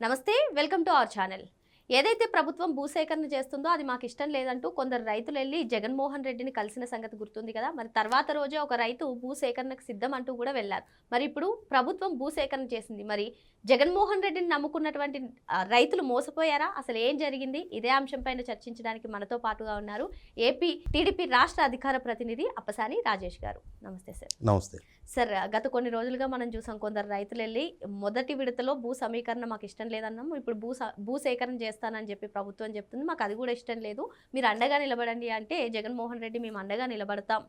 నమస్తే, welcome to our channel. ఏదైతే ప్రభుత్వం భూసేకరణ చేస్తుందో అది మాకు ఇష్టం లేదంటూ కొందరు రైతులు వెళ్ళి జగన్మోహన్ రెడ్డిని కలిసిన సంగతి గుర్తుంది కదా. మరి తర్వాత రోజే ఒక రైతు భూసేకరణకు సిద్ధం అంటూ కూడా వెళ్ళారు. మరి ఇప్పుడు ప్రభుత్వం భూసేకరణ చేసింది. మరి జగన్మోహన్ రెడ్డిని నమ్ముకున్నటువంటి రైతులు మోసపోయారా? అసలు ఏం జరిగింది? ఇదే అంశంపైన చర్చించడానికి మనతో పాటుగా ఉన్నారు ఏపీ టీడీపీ రాష్ట్ర అధికార ప్రతినిధి అప్పసాని రాజేష్ గారు. నమస్తే సార్. నమస్తే సార్. గత కొన్ని రోజులుగా మనం చూసాం, కొందరు రైతులు వెళ్ళి మొదటి విడతలో భూ సమీకరణ మాకు ఇష్టం లేదన్నాము, ఇప్పుడు భూసేకరణ చేస్తానని చెప్పి ప్రభుత్వం చెప్తుంది, మాకు అది కూడా ఇష్టం లేదు, మీరు అండగా నిలబడండి అంటే జగన్మోహన్ రెడ్డి మేము అండగా నిలబడతాం,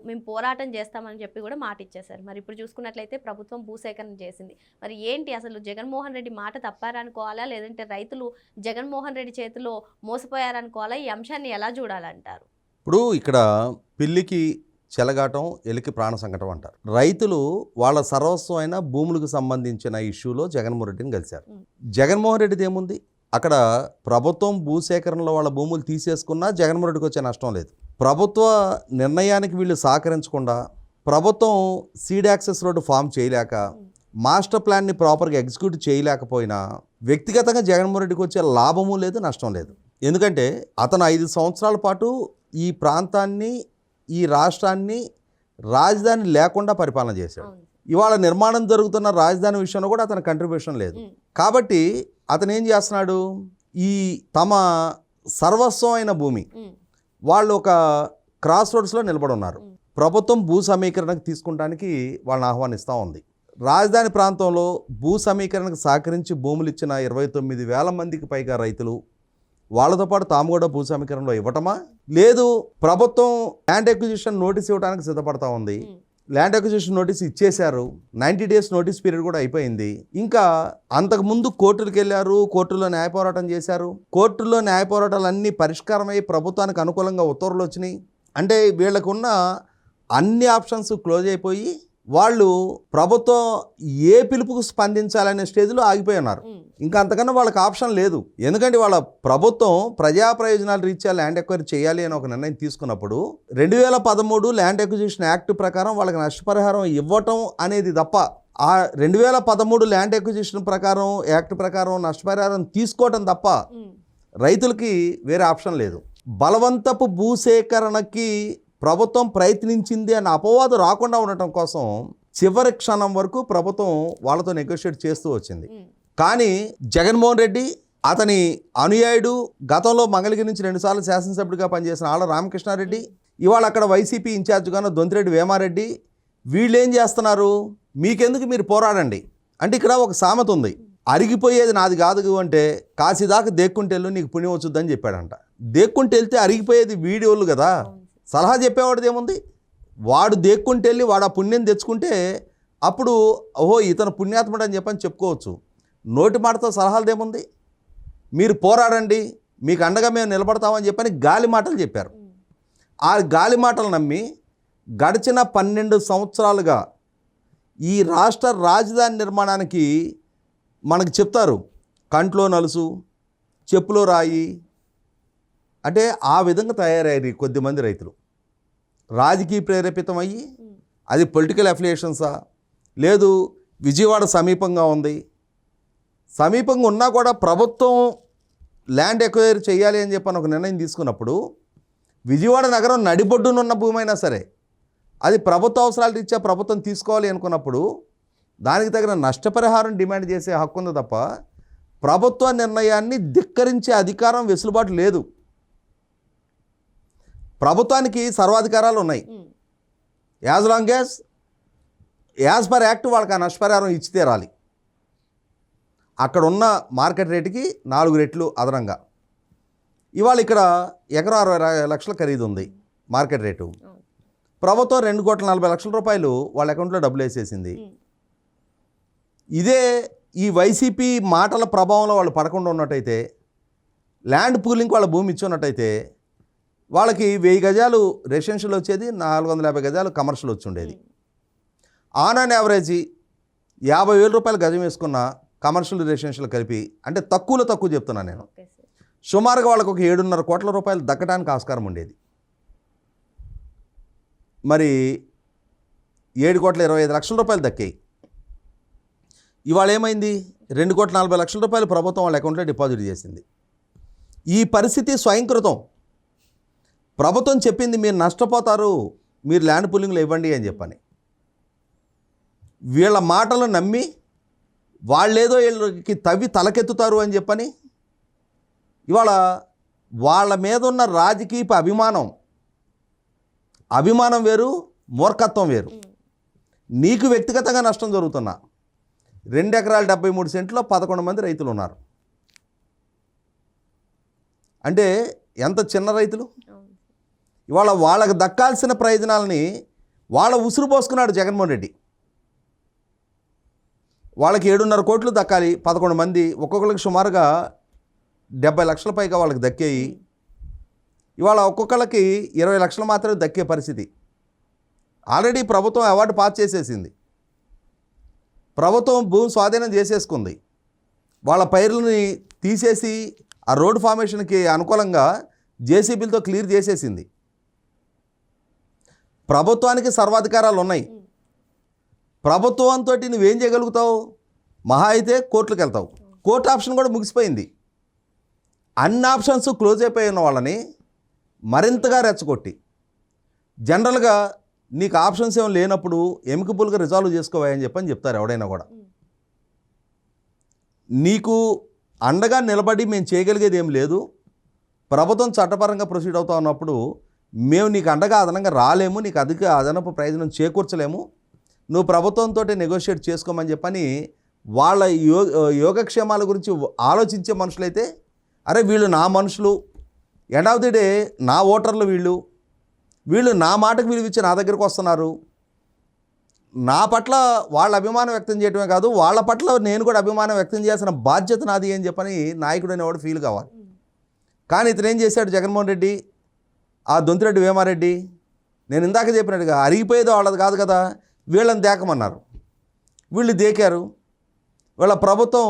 మేము పోరాటం చేస్తామని చెప్పి కూడా మాట ఇచ్చేశారు. మరి ఇప్పుడు చూసుకున్నట్లయితే ప్రభుత్వం భూసేకరణ చేసింది. మరి ఏంటి అసలు జగన్మోహన్ రెడ్డి మాట తప్పారనుకోవాలా, లేదంటే రైతులు జగన్మోహన్ రెడ్డి చేతిలో మోసపోయారనుకోవాలా? ఈ అంశాన్ని ఎలా చూడాలంటారు? ఇప్పుడు ఇక్కడ పిల్లికి చెలగాటం, ఎలికి ప్రాణ సంకటం అంటారు. రైతులు వాళ్ళ సర్వస్వమైన భూములకు సంబంధించిన ఇష్యూలో జగన్మోహన్ రెడ్డిని కలిశారు. జగన్మోహన్ రెడ్డిది ఏముంది అక్కడ? ప్రభుత్వం భూసేకరణలో వాళ్ళ భూములు తీసేసుకున్నా జగన్మోహన్ రెడ్డికి వచ్చే నష్టం లేదు. ప్రభుత్వ నిర్ణయానికి వీళ్ళు సహకరించకుండా, ప్రభుత్వం సీడ్ యాక్సెస్ రోడ్డు ఫామ్ చేయలేక, మాస్టర్ ప్లాన్ని ప్రాపర్గా ఎగ్జిక్యూట్ చేయలేకపోయినా వ్యక్తిగతంగా జగన్మోహన్ రెడ్డికి వచ్చే లాభము లేదు, నష్టం లేదు. ఎందుకంటే అతను 5 సంవత్సరాల పాటు ఈ ప్రాంతాన్ని, ఈ రాష్ట్రాన్ని రాజధాని లేకుండా పరిపాలన చేశాడు. ఇవాళ నిర్మాణం జరుగుతున్న రాజధాని విషయంలో కూడా అతని కంట్రిబ్యూషన్ లేదు. కాబట్టి అతను ఏం చేస్తున్నాడు? ఈ తమ సర్వస్వమైన భూమి వాళ్ళు ఒక క్రాస్ రోడ్స్లో నిలబడి ఉన్నారు. ప్రభుత్వం భూ సమీకరణకు తీసుకుంటానికి వాళ్ళని ఆహ్వానిస్తూ ఉంది. రాజధాని ప్రాంతంలో భూ సమీకరణకు సహకరించి భూములు ఇచ్చిన 29,000 మందికి పైగా రైతులు, వాళ్ళతో పాటు తాము కూడా భూ సమీకరణలో ఇవ్వటమా? లేదు, ప్రభుత్వం ల్యాండ్ ఎక్విజిషన్ నోటీస్ ఇవ్వడానికి సిద్ధపడతా ఉంది. ల్యాండ్ ఎక్విజిషన్ నోటీస్ ఇచ్చేశారు, 90 డేస్ నోటీస్ పీరియడ్ కూడా అయిపోయింది. ఇంకా అంతకుముందు కోర్టులకు వెళ్ళారు, కోర్టులో న్యాయ పోరాటం చేశారు. కోర్టుల్లో న్యాయ పోరాటాలన్నీ పరిష్కారమై ప్రభుత్వానికి అనుకూలంగా ఉత్తర్వులు వచ్చినాయి. అంటే వీళ్ళకున్న అన్ని ఆప్షన్స్ క్లోజ్ అయిపోయి వాళ్ళు ప్రభుత్వం ఏ పిలుపుకు స్పందించాలనే స్టేజ్లో ఆగిపోయి ఉన్నారు. ఇంకా అంతకన్నా వాళ్ళకి ఆప్షన్ లేదు. ఎందుకంటే వాళ్ళ ప్రభుత్వం ప్రజా ప్రయోజనాలు రీత్యా ల్యాండ్ ఎక్వైర్ చేయాలి అని ఒక నిర్ణయం తీసుకున్నప్పుడు 2013 ల్యాండ్ ఎక్విజిషన్ యాక్ట్ ప్రకారం వాళ్ళకి నష్టపరిహారం ఇవ్వటం అనేది తప్ప, ఆ 2013 ల్యాండ్ ఎక్విజిషన్ ప్రకారం యాక్ట్ ప్రకారం నష్టపరిహారం తీసుకోవటం తప్ప రైతులకి వేరే ఆప్షన్ లేదు. బలవంతపు భూసేకరణకి ప్రభుత్వం ప్రయత్నించింది అన్న అపవాదు రాకుండా ఉండటం కోసం చివరి క్షణం వరకు ప్రభుత్వం వాళ్ళతో నెగోషియేట్ చేస్తూ వచ్చింది. కానీ జగన్మోహన్ రెడ్డి, అతని అనుయాయుడు, గతంలో మంగళగిరి నుంచి 2 సార్లు శాసనసభ్యుడిగా పనిచేసిన ఆళ్ళ రామకృష్ణారెడ్డి, ఇవాళ అక్కడ వైసీపీ ఇన్ఛార్జ్గాను దొంతిరెడ్డి వేమారెడ్డి, వీళ్ళు ఏం చేస్తున్నారు? మీకెందుకు, మీరు పోరాడండి అంటే. ఇక్కడ ఒక సామెత ఉంది, అరిగిపోయేది నాది కాదు అంటే కాశీదాకా దేక్కుంటెళ్ళు నీకు పుణ్యం వచ్చుద్దని చెప్పాడంట. దేక్కుంటెళ్తే అరిగిపోయేది వీడియోలు కదా. సలహా చెప్పేవాడిది ఏముంది? వాడు దేక్కుంటే వెళ్ళి వాడు ఆ పుణ్యం తెచ్చుకుంటే అప్పుడు ఓహో ఇతను పుణ్యాత్ముడు అని చెప్పని చెప్పుకోవచ్చు. నోటి మాటతో సలహాలు ఏముంది? మీరు పోరాడండి, మీకు అండగా మేము నిలబడతామని చెప్పని గాలి మాటలు చెప్పారు. ఆ గాలి మాటలు నమ్మి గడిచిన 12 సంవత్సరాలుగా ఈ రాష్ట్ర రాజధాని నిర్మాణానికి మనకు చెప్తారు కంట్లో నలుసు, చెప్పులో రాయి అంటే ఆ విధంగా తయారయ్యారు కొద్దిమంది రైతులు. రాజకీయ ప్రేరేపితం అయ్యి, అది పొలిటికల్ అఫిలియేషన్సా, లేదు విజయవాడ సమీపంగా ఉంది, సమీపంగా ఉన్నా కూడా ప్రభుత్వం ల్యాండ్ ఎక్వైర్ చేయాలి అని చెప్పని ఒక నిర్ణయం తీసుకున్నప్పుడు విజయవాడ నగరం నడిబొడ్డునున్న భూమి అయినా సరే అది ప్రభుత్వ అవసరాలు రీత్యా ప్రభుత్వం తీసుకోవాలి అనుకున్నప్పుడు దానికి తగిన నష్టపరిహారం డిమాండ్ చేసే హక్కు ఉంది తప్ప ప్రభుత్వ నిర్ణయాన్ని ధిక్కరించే అధికారం, వెసులుబాటు లేదు. ప్రభుత్వానికి సర్వాధికారాలు ఉన్నాయి. As long as per act వాళ్ళకి ఆ నష్టపరిహారం ఇచ్చి తీరాలి. అక్కడ ఉన్న మార్కెట్ రేటుకి 4 రెట్లు అదనంగా. ఇవాళ ఇక్కడ ఎకరం 60 లక్షల ఖరీదు ఉంది మార్కెట్ రేటు. ప్రభుత్వం 2,40,00,000 రూపాయలు వాళ్ళ అకౌంట్లో డబ్బులు వేసేసింది. ఇదే ఈ వైసీపీ మాటల ప్రభావంలో వాళ్ళు పడకుండా ఉన్నట్టయితే, ల్యాండ్ పూలింగ్ వాళ్ళ భూమి ఇచ్చున్నట్టయితే వాళ్ళకి 1000 గజాలు రెసిడెన్షియల్ వచ్చేది, 450 గజాలు కమర్షియల్ వచ్చి ఉండేది. ఆన్ అండ్ యావరేజ్ 50,000 రూపాయలు గజం వేసుకున్న కమర్షియల్ రెసిడెన్షియల్ కలిపి, అంటే తక్కువ చెప్తున్నాను నేను, సుమారుగా వాళ్ళకు ఒక 7.5 కోట్ల రూపాయలు దక్కడానికి ఆస్కారం ఉండేది. మరి 7,25,00,000 రూపాయలు దక్కాయి. ఇవాళ ఏమైంది? 2,40,00,000 ప్రభుత్వం వాళ్ళ అకౌంట్లో డిపాజిట్ చేసింది. ఈ పరిస్థితి స్వయంకృతం. ప్రభుత్వం చెప్పింది మీరు నష్టపోతారు, మీరు ల్యాండ్ పూలింగ్లు ఇవ్వండి అని చెప్పని. వీళ్ళ మాటలు నమ్మి వాళ్ళేదో వీళ్ళకి తవ్వి తలకెత్తుతారు అని చెప్పని ఇవాళ వాళ్ళ మీద ఉన్న రాజకీయ అభిమానం వేరు, మూర్ఖత్వం వేరు. నీకు వ్యక్తిగతంగా నష్టం జరుగుతున్నా 2 ఎకరాలు 73 సెంట్లో 11 మంది రైతులు ఉన్నారు అంటే ఎంత చిన్న రైతులు. ఇవాళ వాళ్ళకు దక్కాల్సిన ప్రయోజనాలని వాళ్ళ ఉసురు పోసుకున్నాడు జగన్మోహన్ రెడ్డి. వాళ్ళకి 7.5 కోట్లు దక్కాలి, 11 మంది, ఒక్కొక్కరికి సుమారుగా 70 లక్షల పైగా వాళ్ళకి దక్కాయి. ఇవాళ ఒక్కొక్కళ్ళకి 20 లక్షలు మాత్రమే దక్కే పరిస్థితి. ఆల్రెడీ ప్రభుత్వం అవార్డు పాస్ చేసేసింది. ప్రభుత్వం భూమి స్వాధీనం చేసేసుకుంది. వాళ్ళ పైర్లని తీసేసి ఆ రోడ్ ఫార్మేషన్కి అనుకూలంగా జేసీబీలతో క్లియర్ చేసేసింది. ప్రభుత్వానికి సర్వాధికారాలు ఉన్నాయి. ప్రభుత్వంతో నువ్వేం చేయగలుగుతావు? మహా అయితే కోర్టులకు వెళ్తావు. కోర్టు ఆప్షన్ కూడా ముగిసిపోయింది. అన్ని ఆప్షన్స్ క్లోజ్ అయిపోయిన వాళ్ళని మరింతగా రెచ్చగొట్టి జనరల్గా నీకు ఆప్షన్స్ ఏం లేనప్పుడు ఎమికబుల్గా రిజాల్వ్ చేసుకోవాలని చెప్పని చెప్తారు ఎవడైనా కూడా. నీకు అండగా నిలబడి మేము చేయగలిగేది ఏం లేదు, ప్రభుత్వం చట్టపరంగా ప్రొసీడ్ అవుతా ఉన్నప్పుడు మేము నీకు అండగా అదనంగా రాలేము, నీకు అదనపు ప్రయోజనం చేకూర్చలేము, నువ్వు ప్రభుత్వంతో నెగోషియేట్ చేసుకోమని చెప్పని వాళ్ళ యోగక్షేమాల గురించి ఆలోచించే మనుషులైతే అరే వీళ్ళు నా మనుషులు, ఎండ్ ఆఫ్ ది డే నా ఓటర్లు, వీళ్ళు నా మాటకు విలువ ఇచ్చి నా దగ్గరకు వస్తున్నారు, నా పట్ల వాళ్ళ అభిమానం వ్యక్తం చేయడమే కాదు వాళ్ళ పట్ల నేను కూడా అభిమానం వ్యక్తం చేయాల్సిన బాధ్యత నాది అని చెప్పని నాయకుడు అనేవాడు ఫీల్ కావాలి. కానీ ఇతను ఏం చేశాడు జగన్మోహన్ రెడ్డి, ఆ దొంతిరెడ్డి వేమారెడ్డి, నేను ఇందాక చెప్పినట్టుగా అరిగిపోయేది వాళ్ళది కాదు కదా, వీళ్ళని దేకమన్నారు. వీళ్ళు దేకారు. వీళ్ళ ప్రభుత్వం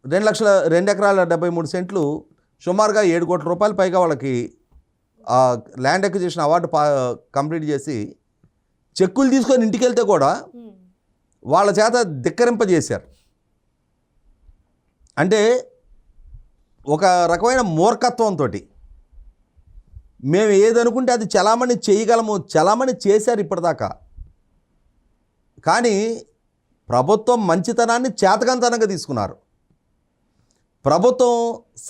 2 ఎకరాల 73 సెంట్లు సుమారుగా 7 కోట్ల రూపాయలు పైగా వాళ్ళకి ల్యాండ్ అక్విజిషన్ అవార్డు కంప్లీట్ చేసి చెక్కులు తీసుకొని ఇంటికి వెళ్తే కూడా వాళ్ళ చేత ధిక్కరింపజేశారు. అంటే ఒక రకమైన మూర్ఖత్వంతో మేము ఏదనుకుంటే అది చలామణి చేయగలము, చలామణి చేశారు ఇప్పటిదాకా. కానీ ప్రభుత్వం మంచితనాన్ని చేతకంతనంగా తీసుకున్నారు. ప్రభుత్వం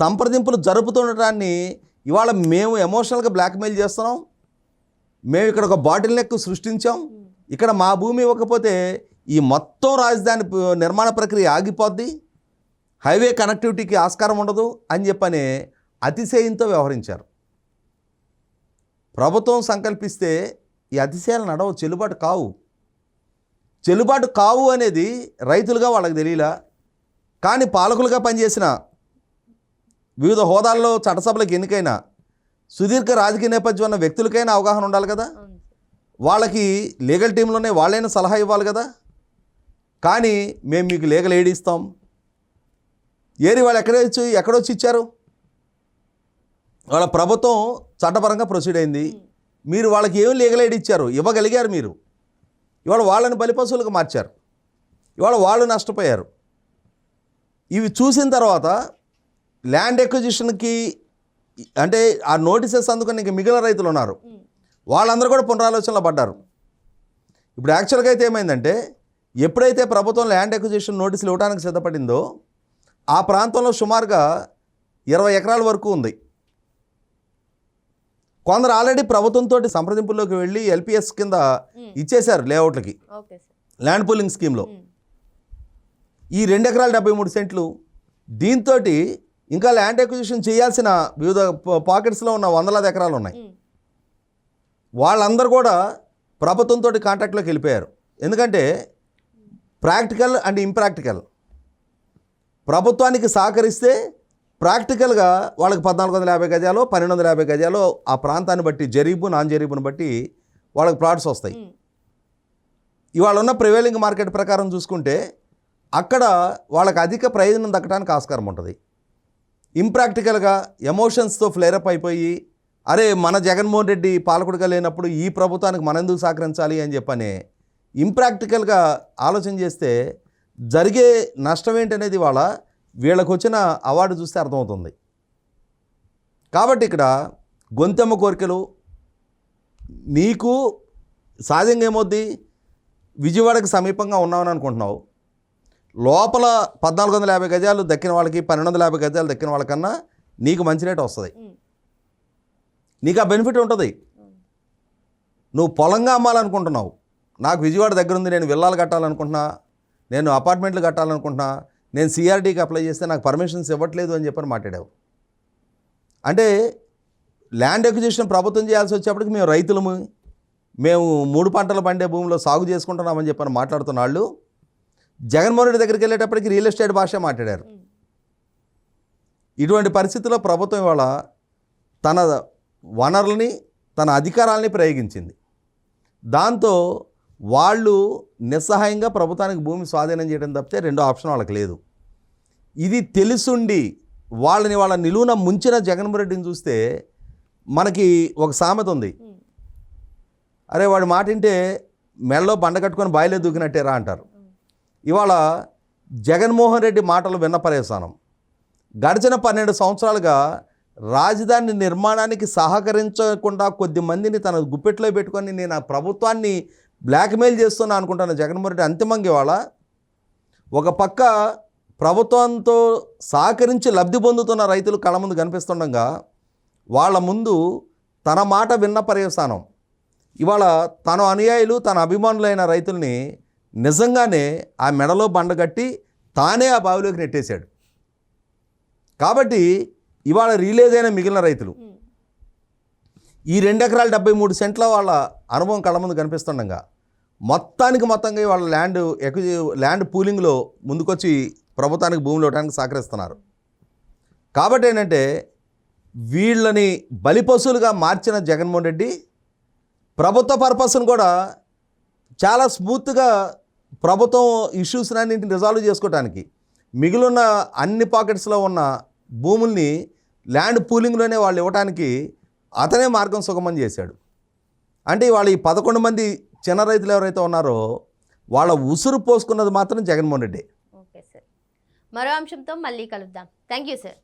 సంప్రదింపులు జరుపుతుండటాన్ని ఇవాళ మేము ఎమోషనల్గా బ్లాక్మెయిల్ చేస్తున్నాం, మేము ఇక్కడ ఒక బాటిల్ నెక్ సృష్టించాం, ఇక్కడ మా భూమి ఇవ్వకపోతే ఈ మొత్తం రాజధాని నిర్మాణ ప్రక్రియ ఆగిపోద్ది, హైవే కనెక్టివిటీకి ఆస్కారం ఉండదు అని చెప్పని అతిశయంతో వ్యవహరించారు. ప్రభుత్వం సంకల్పిస్తే ఈ అతిశయాలు నడవు, చెల్లుబాటు కావు అనేది రైతులుగా వాళ్ళకి తెలియలా. కానీ పాలకులుగా పనిచేసిన వివిధ హోదాల్లో చట్టసభలకు ఎన్నికైనా సుదీర్ఘ రాజకీయ నేపథ్యం ఉన్న వ్యక్తులకైనా అవగాహన ఉండాలి కదా, వాళ్ళకి లీగల్ టీంలోనే వాళ్ళైనా సలహా ఇవ్వాలి కదా. కానీ మేము మీకు లీగల్ ఎయిడ్ ఇస్తాం, ఏరి వాళ్ళు ఎక్కడొచ్చి ఇచ్చారు? వాళ్ళ ప్రభుత్వం చట్టపరంగా ప్రొసీడ్ అయింది, మీరు వాళ్ళకి ఏం లీగల్ ఎయిడ్ ఇచ్చారు? ఇవ్వగలిగారు మీరు. ఇవాళ వాళ్ళని బలిపశువులకు మార్చారు, ఇవాళ వాళ్ళు నష్టపోయారు. ఇవి చూసిన తర్వాత ల్యాండ్ ఎక్విజిషన్కి అంటే ఆ నోటీసెస్ అందుకని ఇంక మిగిలిన రైతులు ఉన్నారు, వాళ్ళందరూ కూడా పునరాలోచనలో పడ్డారు. ఇప్పుడు యాక్చువల్గా అయితే ఏమైందంటే ఎప్పుడైతే ప్రభుత్వం ల్యాండ్ ఎక్విజిషన్ నోటీసులు ఇవ్వడానికి సిద్ధపడిందో ఆ ప్రాంతంలో సుమారుగా 20 ఎకరాల వరకు ఉంది. కొందరు ఆల్రెడీ ప్రభుత్వంతో సంప్రదింపుల్లోకి వెళ్ళి ఎల్పిఎస్ కింద ఇచ్చేశారు లేఅవుట్లకి, ల్యాండ్ పూలింగ్ స్కీమ్లో. ఈ 2 ఎకరాల 73 సెంట్లు దీంతో ఇంకా ల్యాండ్ ఎక్విజిషన్ చేయాల్సిన వివిధ పాకెట్స్లో ఉన్న వందలాది ఎకరాలు ఉన్నాయి. వాళ్ళందరూ కూడా ప్రభుత్వంతో కాంటాక్ట్లోకి వెళ్ళిపోయారు. ఎందుకంటే ప్రాక్టికల్ అండ్ ఇంప్రాక్టికల్. ప్రభుత్వానికి సహకరిస్తే ప్రాక్టికల్గా వాళ్ళకి 1450 గజాలు 1250 గజాలు ఆ ప్రాంతాన్ని బట్టి జరీబు నాన్ జరీబుని బట్టి వాళ్ళకి ప్లాట్స్ వస్తాయి. ఇవాళ ఉన్న ప్రివైలింగ్ మార్కెట్ ప్రకారం చూసుకుంటే అక్కడ వాళ్ళకి అధిక ప్రయోజనం దక్కడానికి ఆస్కారం ఉంటుంది. ఇంప్రాక్టికల్గా ఎమోషన్స్తో ఫ్లేరప్ అయిపోయి అరే మన జగన్మోహన్ రెడ్డి పాలకుడిగా లేనప్పుడు ఈ ప్రభుత్వానికి మనం ఎందుకు సహకరించాలి అని చెప్పని ఇంప్రాక్టికల్గా ఆలోచన చేస్తే జరిగే నష్టం ఏంటనేది వాళ్ళ వీళ్ళకు వచ్చిన అవార్డు చూస్తే అర్థమవుతుంది. కాబట్టి ఇక్కడ గొంతెమ్మ కోరికలు నీకు సహజంగా ఏమవుద్ది, విజయవాడకి సమీపంగా ఉన్నామని అనుకుంటున్నావు, లోపల 1450 గజాలు దక్కిన వాళ్ళకి 1250 గజాలు దక్కిన వాళ్ళకన్నా నీకు మంచి రేటు వస్తుంది, నీకు ఆ బెనిఫిట్ ఉంటుంది. నువ్వు పొలంగా అమ్మాలనుకుంటున్నావు, నాకు విజయవాడ దగ్గర ఉంది, నేను విల్లాలు కట్టాలనుకుంటున్నా, నేను అపార్ట్మెంట్లు కట్టాలనుకుంటున్నా, నేను సిఆర్డీకి అప్లై చేస్తే నాకు పర్మిషన్స్ ఇవ్వట్లేదు అని చెప్పని మాట్లాడావు. అంటే ల్యాండ్ ఎక్విజిషన్ ప్రభుత్వం చేయాల్సి వచ్చేప్పటికి మేము రైతులము, మేము 3 పంటలు పండే భూమిలో సాగు చేసుకుంటున్నామని చెప్పని మాట్లాడుతున్న వాళ్ళు జగన్మోహన్ రెడ్డి దగ్గరికి వెళ్ళేటప్పటికి రియల్ ఎస్టేట్ భాష మాట్లాడారు. ఇటువంటి పరిస్థితుల్లో ప్రభుత్వం ఇవాళ తన వనరుల్ని తన అధికారాలని ప్రయోగించింది. దాంతో వాళ్ళు నిస్సహాయంగా ప్రభుత్వానికి భూమి స్వాధీనం చేయడం తప్పితే రెండో ఆప్షన్ వాళ్ళకి లేదు. ఇది తెలుసుండి వాళ్ళ నిలువున ముంచిన జగన్మోహన్ రెడ్డిని చూస్తే మనకి ఒక సామెత ఉంది, అరే వాడి మాట వింటే మెడలో బండ కట్టుకొని బాయిలో దూకినట్టేరా అంటారు. ఇవాళ జగన్మోహన్ రెడ్డి మాటలు విన్న పర్యవసానం గడిచిన 12 సంవత్సరాలుగా రాజధాని నిర్మాణానికి సహకరించకుండా కొద్ది మందిని తన గుప్పెట్లో పెట్టుకొని నేను ఆ ప్రభుత్వాన్ని బ్లాక్మెయిల్ చేస్తున్నా అనుకుంటున్న జగన్మోహన్ రెడ్డి అంతిమంగా ఇవాళ ఒక పక్క ప్రభుత్వంతో సహకరించి లబ్ధి పొందుతున్న రైతులు కళ్ళ ముందు కనిపిస్తుండగా వాళ్ళ ముందు తన మాట విన్న పర్యవసానం ఇవాళ తన అనుయాయులు తన అభిమానులైన రైతుల్ని నిజంగానే ఆ మెడలో బండగట్టి తానే ఆ బావిలోకి నెట్టేశాడు. కాబట్టి ఇవాళ రిలీజ్ అయిన మిగిలిన రైతులు ఈ 2 ఎకరాల 73 సెంట్ల వాళ్ళ అనుభవం కళ్ళ ముందు కనిపిస్తుండగా మొత్తంగా వాళ్ళ ల్యాండ్ పూలింగ్లో ముందుకొచ్చి ప్రభుత్వానికి భూములు ఇవ్వడానికి సహకరిస్తున్నారు. కాబట్టి ఏంటంటే వీళ్ళని బలిపశువులుగా మార్చిన జగన్మోహన్ రెడ్డి ప్రభుత్వ పర్పస్ను కూడా చాలా స్మూత్గా ప్రభుత్వం ఇష్యూస్ని అన్నింటిని రిజాల్వ్ చేసుకోవడానికి మిగిలిన అన్ని పాకెట్స్లో ఉన్న భూముల్ని ల్యాండ్ పూలింగ్లోనే వాళ్ళు ఇవ్వడానికి అతనే మార్గం సుగమం చేశాడు. అంటే వాళ్ళు ఈ 11 మంది చిన్న రైతులు ఎవరైతే ఉన్నారో వాళ్ళ ఉసురు పోసుకున్నది మాత్రం జగన్మోహన్ రెడ్డి. ఓకే సార్, మరో అంశంతో మళ్ళీ కలుద్దాం. Thank you sir.